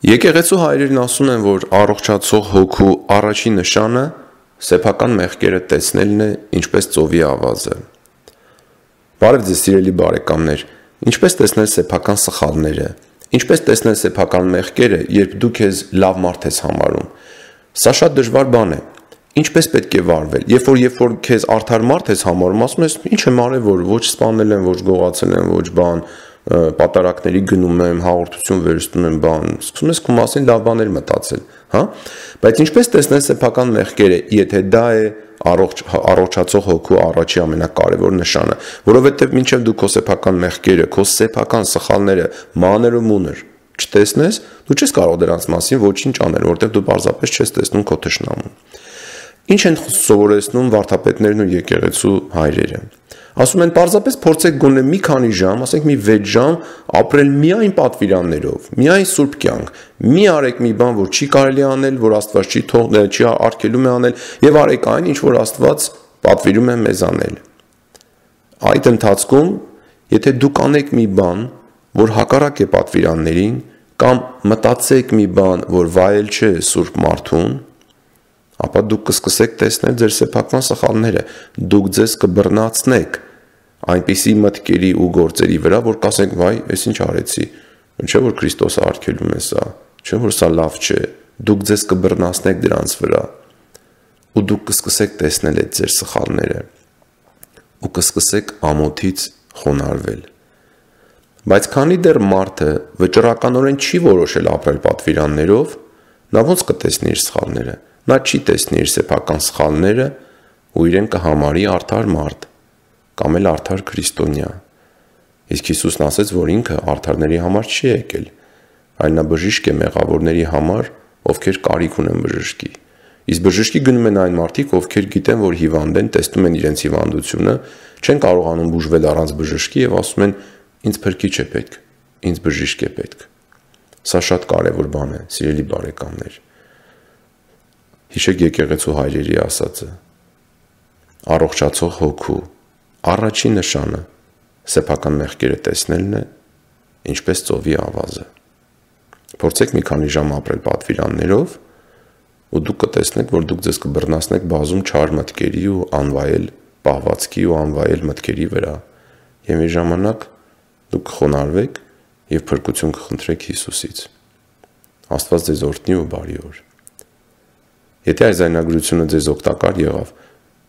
Եկեղեցու հայրերն ասում են, որ առողջացող հոգու առաջին նշանը սեփական մեղքերը տեսնելն է, ինչպես ծովի ավազը։ Բարև ձեզ սիրելի բարեկամներ, ինչպես տեսնել սեփական սխալները, ինչպես տեսնել սեփական մեղքերը, երբ դու քեզ լավ մարդ ես համարում։ Սա շատ դժվար բան է։ Ինչպես պետք է վարվել, երբ որ քեզ արդար մարդ ես համարում, ասում ես, ինչ եմ արել, որ ոչ սպանել եմ, ոչ գողացել եմ, ոչ բան, պատարակների գնում եմ, հաղորդություն վերստում եմ, բան, սկսում ես քո մասին լավ բաներ մտածել, հա? Բայց ինչպես տեսնել սեփական մեղքերը, եթե դա է առողջացող հոգու առաջի ամենակարևոր նշանը, որովհետև մինչև դու քո սեփական մեղքերը, քո սեփական սխալները մանր ու մունր չտեսնես, դու չես կարող դրանց մասին ոչինչ անել, որովհետև դու պարզապես չես տեսնում քո թշնամուն։ Ինչ են սովորեցնում վարդապետներն ու եկեղեցու հայրերը։ Ասում են, պարզապես փորձեք գոնե մի քանի ժամ, ասենք մի 6 ժամ ապրել միայն պատվիրաններով, միայն սուրբ կյանք, մի արեք մի բան, որ չի կարելի անել, որ Աստված չի արգելում է անել, եւ արեք այն, ինչ որ Աստված պատվիրում է մեզ անել։ Այդ ընթացքում, եթե դուք անեք մի բան, որ հակառակ է պատվիրաններին, կամ մտածեք մի բան, որ վայել չէ սուրբ մարդուն, ապա դուք կսկսեք տեսնել ձեր սեփական սխալները, դուք ձեզ կբռնացնեք այնպիսի մտքերի ու գործերի վրա, որ կասեք, վայ, ես ինչ արեցի, չէ որ Քրիստոսը արգելում է սա, չէ որ սա լավ չէ, դուք ձեզ կբռնացնեք դրանց վրա, ու դուք կսկսեք տեսնել այդ ձեր սխալները, ու կսկսեք ամոթից խոնարհվել։ Բայց քանի դեռ մարդը վճռականորեն չի որոշել ապրել պատվիրաններով, նա ոնց կտեսնի իր սխալները։ Նա չի տեսնի իր սեփական սխալները ու իրեն կհամարի արդար մարդ կամ էլ արդար քրիստոնյա։ Իսկ Հիսուսն ասեց, որ ինքը արդարների համար չի եկել, այլ նա բժիշկ է մեղավորների համար, ովքեր կարիք ունեն բժշկի։ Իսկ բժշկի գնում են այն մարդիկ, ովքեր գիտեն, որ հիվանդ են, տեսնում են իրենց հիվանդությունը, չեն կարողանում բուժվել առանց բժշկի եւ ասում են, ինձ փրկիչ է պետք, ինձ բժիշկ է պետք։ Սա շատ կարևոր բան է, սիրելի բարեկամներ։ Հիշեք եկեղեցու հայրերի ասածը. առողջացող հոգու առաջին նշանը սեփական մեղքերը տեսնելն է, ինչպես ծովի ավազը։ Փորձեք մի քանի ժամ ապրել պատվիրաններով, ու դուք կտեսնեք, որ դուք ձեզ կբռնացնեք բազում չար մտքերի ու անվայել պահվածքի ու անվայել մտքերի վրա, եւ մի ժամանակ դուք կխոնարհվեք եւ փրկություն կխնդրեք Հիսուսից։ Աստված ձեզ օրհնի ու բարի օր։ Եթե այս զայնագրությունը ձեզ օգտակար եղավ,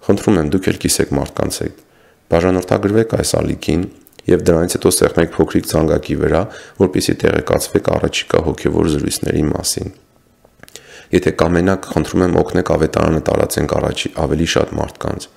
խնդրում եմ դուք էլ կիսեք մարդկանց հետ, բաժանորդագրվեք այս ալիքին եւ դրանից հետո սեղմեք փոքրիկ ցանկակի վրա, որպեսզի տեղեկացվեք առաջիկա հոգեվոր զրույցների մասին։ Եթե կամենաք, խնդրում եմ օգնեք ավետարանը տարածենք ավելի շատ մարդկանց։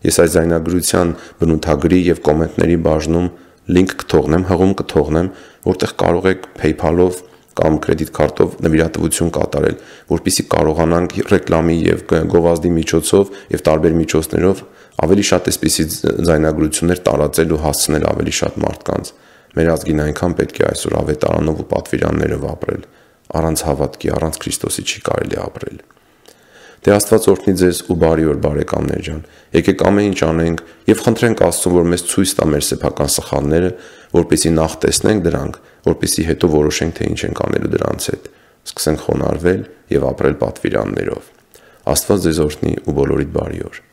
Ես այս զայնագրության բնութագրի եւ կոմենտների բաժնում link կթողնեմ, հղում կթողնեմ, որտեղ կարող եք PayPal-ով կամ կրեդիտ քարտով նվիրատվություն կատարել, որպեսզի կարողանանք ռեկլամի եւ գովազդի միջոցով եւ տարբեր միջոցներով ավելի շատ այսպիսի զայնագրություններ տարածել ու հասցնել ավելի շատ մարդկանց։ Մեր ազգին այնքան պետք է այսօր ավետարանով ու պատվիրաններով ապրել, առանց հավատքի, առանց Քրիստոսի չի կարելի ապրել։ Դե Աստված օրհնի ձեզ ու բարի օր բարեկամներ ջան։ Եկեք ամեն ինչ անենք եւ խնդրենք Աստծուն, որ մեզ ցույց տա մեր սեփական սխալները, որպեսզի նախ տեսնենք դրանք, որպեսզի հետո որոշենք, թե ինչ ենք անելու դրանց հետ։ Սկսենք խոնարհվել եւ ապրել պատվիրաններով։ Աստված ձեզ օրհնի ու բոլորիդ բարի օր։